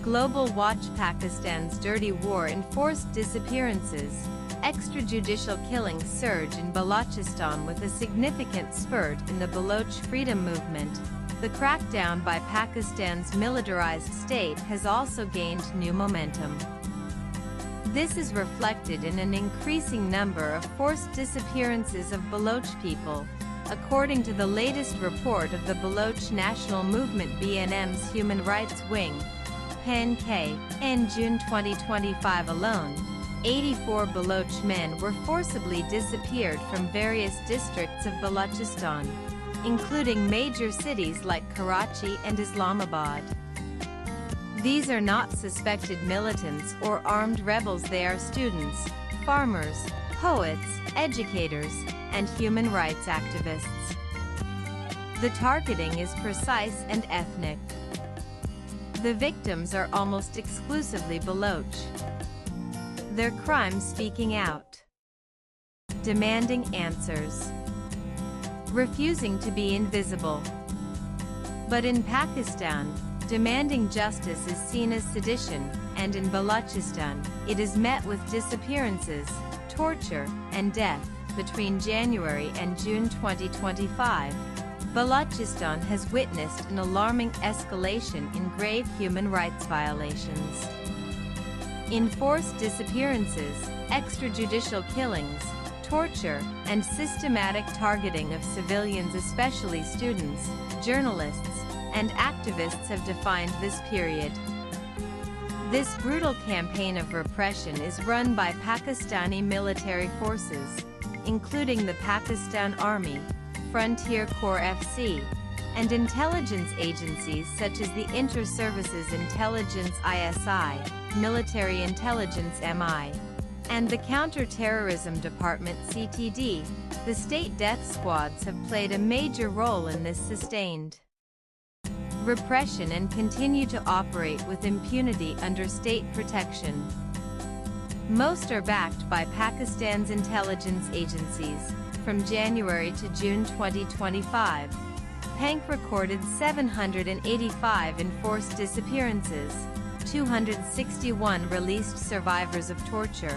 Global Watch Pakistan's dirty war enforced disappearances. Extrajudicial killings surge in Balochistan with a significant spurt in the Baloch freedom movement. The crackdown by Pakistan's militarized state has also gained new momentum. This is reflected in an increasing number of forced disappearances of Baloch people, according to the latest report of the Baloch National Movement BNM's Human Rights Wing, PAN-K. In June 2025 alone, 84 Baloch men were forcibly disappeared from various districts of Balochistan, including major cities like Karachi and Islamabad. These are not suspected militants or armed rebels, they are students, farmers, poets, educators, and human rights activists. The targeting is precise and ethnic. The victims are almost exclusively Baloch. Their crimes speaking out, demanding answers, refusing to be invisible. But in Pakistan, demanding justice is seen as sedition, and in Balochistan, it is met with disappearances, torture, and death. Between January and June 2025, Balochistan has witnessed an alarming escalation in grave human rights violations. Enforced disappearances, extrajudicial killings, torture, and systematic targeting of civilians, especially students, journalists, and activists, have defined this period. This brutal campaign of repression is run by Pakistani military forces, including the Pakistan Army, Frontier Corps FC, and intelligence agencies such as the Inter-Services Intelligence ISI, Military Intelligence MI, and the Counter-Terrorism Department CTD. The state death squads have played a major role in this sustained repression and continue to operate with impunity under state protection. Most are backed by Pakistan's intelligence agencies. From January to June 2025, PANK recorded 785 enforced disappearances, 261 released survivors of torture,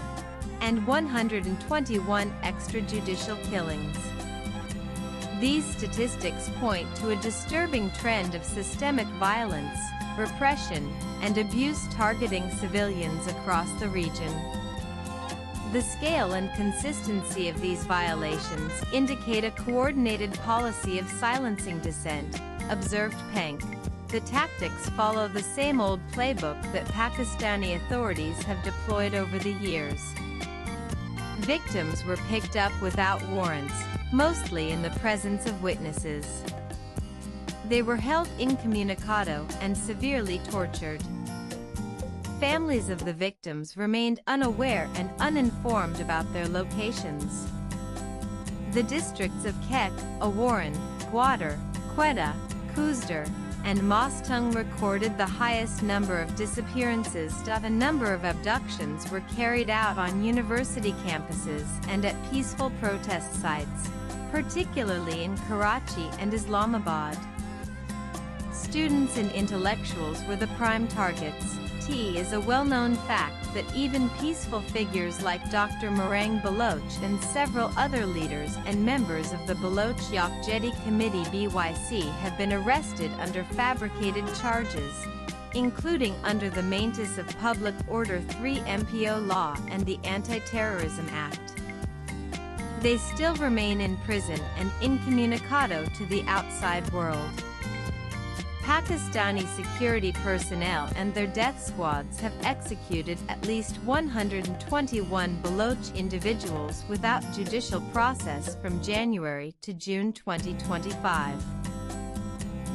and 121 extrajudicial killings. These statistics point to a disturbing trend of systemic violence, repression, and abuse targeting civilians across the region. The scale and consistency of these violations indicate a coordinated policy of silencing dissent, observed PANK. The tactics follow the same old playbook that Pakistani authorities have deployed over the years. Victims were picked up without warrants, mostly in the presence of witnesses. They were held incommunicado and severely tortured. Families of the victims remained unaware and uninformed about their locations. The districts of Kek, Awaran, Gwadar, Quetta, Khuzdar, and Mostung recorded the highest number of disappearances. A number of abductions were carried out on university campuses and at peaceful protest sites, particularly in Karachi and Islamabad. Students and intellectuals were the prime targets. It is a well-known fact that even peaceful figures like Dr. Marang Baloch and several other leaders and members of the Baloch Yakjedi Committee (BYC) have been arrested under fabricated charges, including under the Maintenance of Public Order 3 MPO law and the Anti-Terrorism Act. They still remain in prison and incommunicado to the outside world. Pakistani security personnel and their death squads have executed at least 121 Baloch individuals without judicial process from January to June 2025.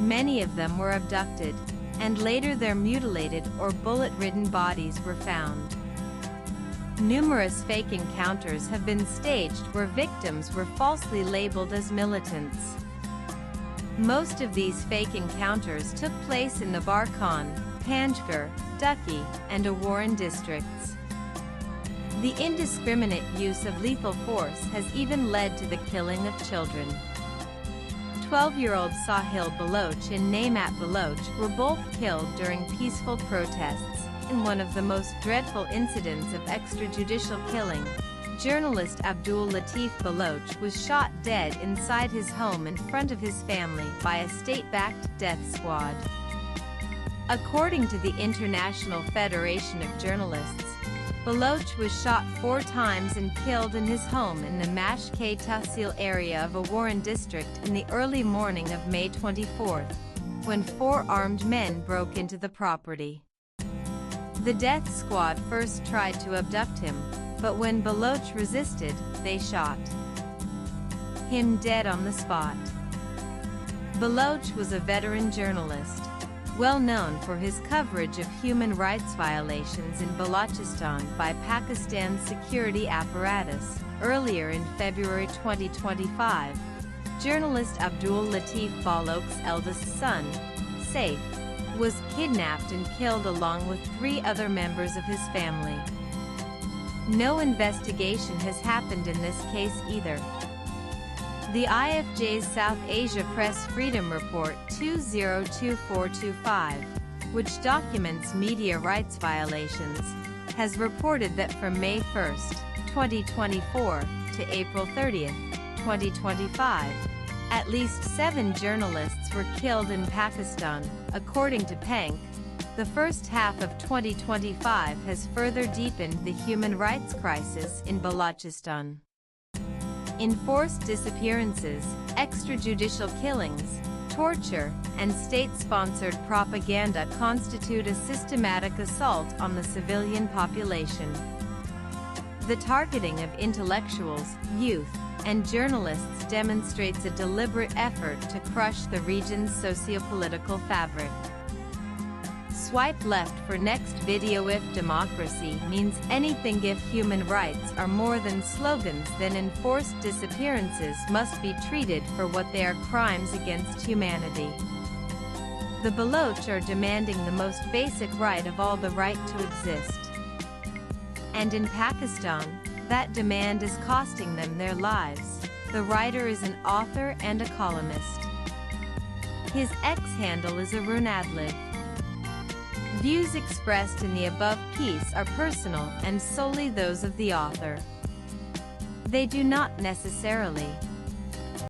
Many of them were abducted, and later their mutilated or bullet-ridden bodies were found. Numerous fake encounters have been staged where victims were falsely labeled as militants. Most of these fake encounters took place in the Barkhan, Panjgur, Duki, and Awaran districts. The indiscriminate use of lethal force has even led to the killing of children. 12-year-old Sahil Baloch and Namat Baloch were both killed during peaceful protests. In one of the most dreadful incidents of extrajudicial killing, journalist Abdul Latif Baloch was shot dead inside his home in front of his family by a state-backed death squad. According to the International Federation of Journalists, Baloch was shot 4 times and killed in his home in the Mash-K Tahsil area of Awaran district in the early morning of May 24, when 4 armed men broke into the property. The death squad first tried to abduct him, but when Baloch resisted, they shot him dead on the spot. Baloch was a veteran journalist, well known for his coverage of human rights violations in Balochistan by Pakistan's security apparatus. Earlier in February 2025, journalist Abdul Latif Baloch's eldest son, Saif, was kidnapped and killed along with 3 other members of his family. No investigation has happened in this case either. The IFJ's South Asia Press Freedom Report 202425, which documents media rights violations, has reported that from May 1, 2024 to April 30, 2025, at least 7 journalists were killed in Pakistan. According to Pank, the first half of 2025 has further deepened the human rights crisis in Balochistan. Enforced disappearances, extrajudicial killings, torture, and state-sponsored propaganda constitute a systematic assault on the civilian population. The targeting of intellectuals, youth, and journalists demonstrates a deliberate effort to crush the region's socio-political fabric. Swipe left for next video. If democracy means anything, if human rights are more than slogans, then enforced disappearances must be treated for what they are: crimes against humanity. The Baloch are demanding the most basic right of all, the right to exist. And in Pakistan, that demand is costing them their lives. The writer is an author and a columnist. His X handle is Arunadliv. Views expressed in the above piece are personal and solely those of the author. They do not necessarily